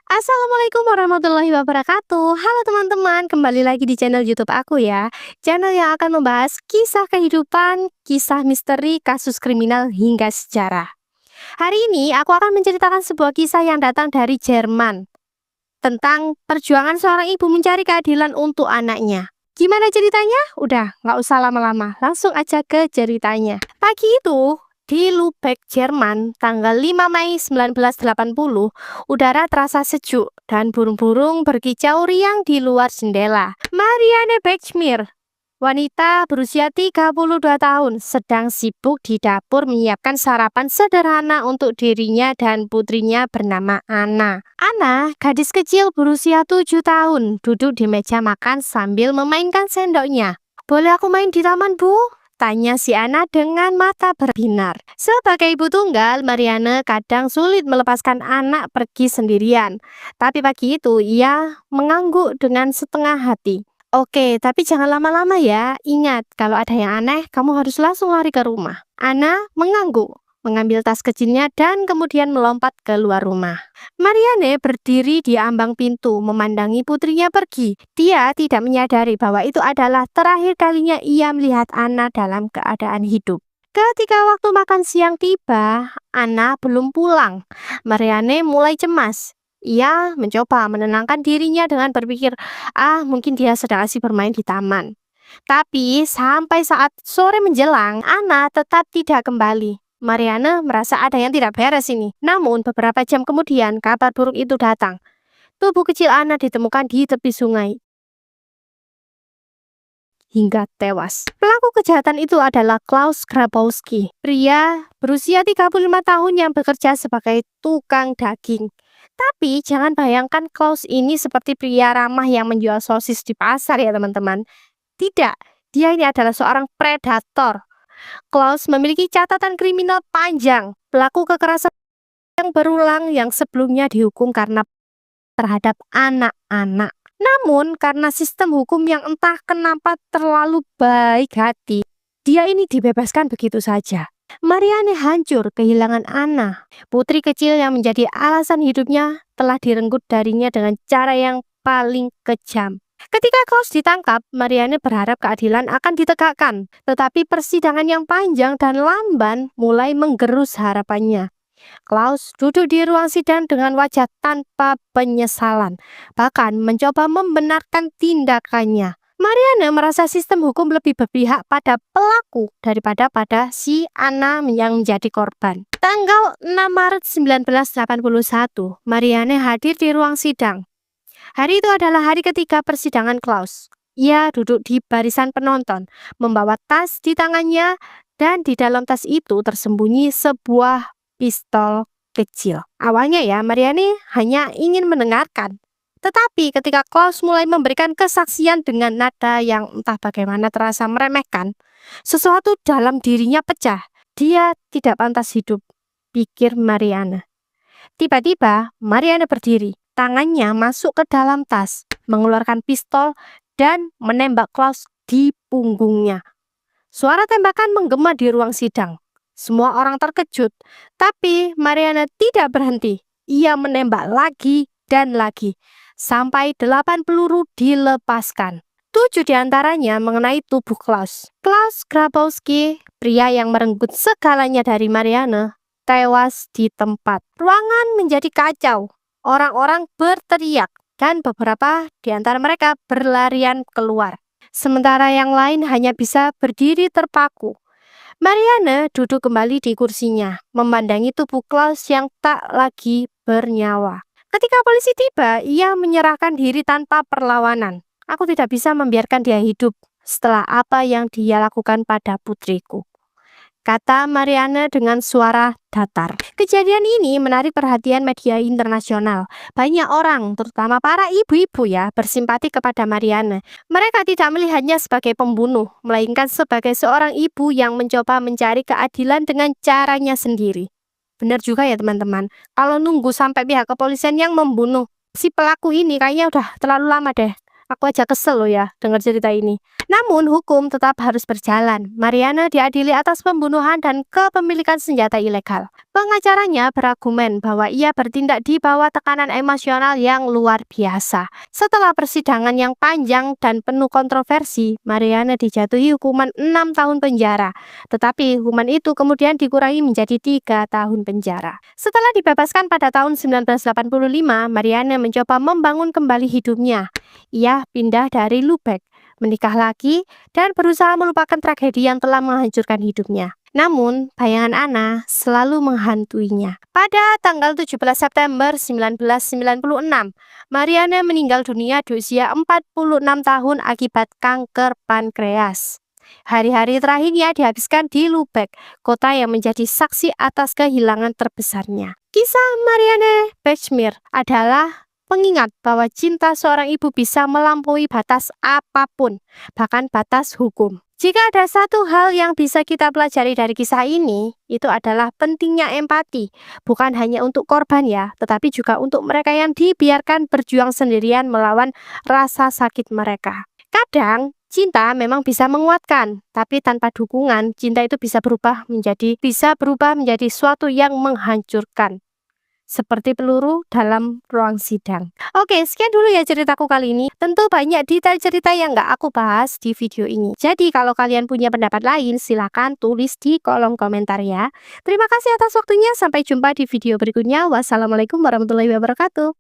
Assalamualaikum warahmatullahi wabarakatuh. Halo teman-teman, kembali lagi di channel YouTube aku ya. Channel yang akan membahas kisah kehidupan, kisah misteri, kasus kriminal hingga sejarah. Hari ini aku akan menceritakan sebuah kisah yang datang dari Jerman tentang perjuangan seorang ibu mencari keadilan untuk anaknya. Gimana ceritanya? Udah, nggak usah lama-lama, langsung aja ke ceritanya. Pagi itu, di Lübeck, Jerman, tanggal 5 Mei 1980, udara terasa sejuk dan burung-burung berkicau riang di luar jendela. Marianne Bechmir, wanita berusia 32 tahun, sedang sibuk di dapur menyiapkan sarapan sederhana untuk dirinya dan putrinya bernama Anna. Anna, gadis kecil berusia 7 tahun, duduk di meja makan sambil memainkan sendoknya. "Boleh aku main di taman, Bu?" tanya si Anna dengan mata berbinar. Sebagai ibu tunggal, Marianne kadang sulit melepaskan anak pergi sendirian. Tapi pagi itu ia mengangguk dengan setengah hati. "Oke, tapi jangan lama-lama ya. Ingat, kalau ada yang aneh, kamu harus langsung lari ke rumah." Anna mengangguk, mengambil tas kecilnya dan kemudian melompat keluar rumah. Marianne berdiri di ambang pintu, memandangi putrinya pergi. Dia tidak menyadari bahwa itu adalah terakhir kalinya ia melihat Anna dalam keadaan hidup. Ketika waktu makan siang tiba, Anna belum pulang. Marianne mulai cemas. Ia mencoba menenangkan dirinya dengan berpikir, mungkin dia sedang asik bermain di taman. Tapi sampai saat sore menjelang, Anna tetap tidak kembali. Marianne merasa ada yang tidak beres ini. Namun beberapa jam kemudian kabar buruk itu datang. Tubuh kecil Anna ditemukan di tepi sungai hingga tewas. Pelaku kejahatan itu adalah Klaus Grabowski, pria berusia 35 tahun yang bekerja sebagai tukang daging. Tapi jangan bayangkan Klaus ini seperti pria ramah yang menjual sosis di pasar ya teman-teman. Tidak, dia ini adalah seorang predator. Klaus memiliki catatan kriminal panjang, pelaku kekerasan yang berulang yang sebelumnya dihukum karena terhadap anak-anak. Namun karena sistem hukum yang entah kenapa terlalu baik hati, dia ini dibebaskan begitu saja. Marianne hancur kehilangan Anna. Putri kecil yang menjadi alasan hidupnya telah direnggut darinya dengan cara yang paling kejam. Ketika Klaus ditangkap, Marianne berharap keadilan akan ditegakkan. Tetapi persidangan yang panjang dan lamban mulai menggerus harapannya. Klaus duduk di ruang sidang dengan wajah tanpa penyesalan, bahkan mencoba membenarkan tindakannya. Marianne merasa sistem hukum lebih berpihak pada pelaku daripada pada si Anna yang menjadi korban. Tanggal 6 Maret 1981, Marianne hadir di ruang sidang. Hari itu adalah hari ketiga persidangan Klaus. Ia duduk di barisan penonton, membawa tas di tangannya, dan di dalam tas itu tersembunyi sebuah pistol kecil. Awalnya ya, Marianne hanya ingin mendengarkan. Tetapi ketika Klaus mulai memberikan kesaksian dengan nada yang entah bagaimana terasa meremehkan, sesuatu dalam dirinya pecah. Dia tidak pantas hidup, pikir Marianne. Tiba-tiba, Marianne berdiri. Tangannya masuk ke dalam tas, mengeluarkan pistol, dan menembak Klaus di punggungnya. Suara tembakan menggema di ruang sidang. Semua orang terkejut, tapi Marianne tidak berhenti. Ia menembak lagi dan lagi, sampai 8 peluru dilepaskan. 7 diantaranya mengenai tubuh Klaus. Klaus Grabowski, pria yang merenggut segalanya dari Marianne, tewas di tempat. Ruangan menjadi kacau. Orang-orang berteriak, dan beberapa di antara mereka berlarian keluar. Sementara yang lain hanya bisa berdiri terpaku. Marianne duduk kembali di kursinya, memandangi tubuh Klaus yang tak lagi bernyawa. Ketika polisi tiba, ia menyerahkan diri tanpa perlawanan. "Aku tidak bisa membiarkan dia hidup setelah apa yang dia lakukan pada putriku," kata Marianne dengan suara datar. Kejadian ini menarik perhatian media internasional. Banyak orang, terutama para ibu-ibu ya, bersimpati kepada Marianne. Mereka tidak melihatnya sebagai pembunuh, melainkan sebagai seorang ibu yang mencoba mencari keadilan dengan caranya sendiri. Benar juga ya teman-teman, kalau nunggu sampai pihak kepolisian yang membunuh si pelaku ini kayaknya udah terlalu lama deh. Aku aja kesel loh ya dengar cerita ini. Namun hukum tetap harus berjalan. Mariana diadili atas pembunuhan dan kepemilikan senjata ilegal. Pengacaranya berargumen bahwa ia bertindak di bawah tekanan emosional yang luar biasa. Setelah persidangan yang panjang dan penuh kontroversi, Mariana dijatuhi hukuman 6 tahun penjara. Tetapi hukuman itu kemudian dikurangi menjadi 3 tahun penjara. Setelah dibebaskan pada tahun 1985, Mariana mencoba membangun kembali hidupnya. Ia pindah dari Lubek, menikah lagi, dan berusaha melupakan tragedi yang telah menghancurkan hidupnya. Namun, bayangan Ana selalu menghantuinya. Pada tanggal 17 September 1996, Mariana meninggal dunia di usia 46 tahun akibat kanker pankreas. Hari-hari terakhirnya dihabiskan di Lubek, kota yang menjadi saksi atas kehilangan terbesarnya. Kisah Marianne Bechmir adalah pengingat bahwa cinta seorang ibu bisa melampaui batas apapun, bahkan batas hukum. Jika ada satu hal yang bisa kita pelajari dari kisah ini, itu adalah pentingnya empati, bukan hanya untuk korban ya, tetapi juga untuk mereka yang dibiarkan berjuang sendirian melawan rasa sakit mereka. Kadang, cinta memang bisa menguatkan, tapi tanpa dukungan, cinta itu bisa berubah menjadi suatu yang menghancurkan. Seperti peluru dalam ruang sidang. Oke, sekian dulu ya ceritaku kali ini. Tentu banyak detail cerita yang nggak aku bahas di video ini. Jadi kalau kalian punya pendapat lain, silahkan tulis di kolom komentar ya. Terima kasih atas waktunya. Sampai jumpa di video berikutnya. Wassalamualaikum warahmatullahi wabarakatuh.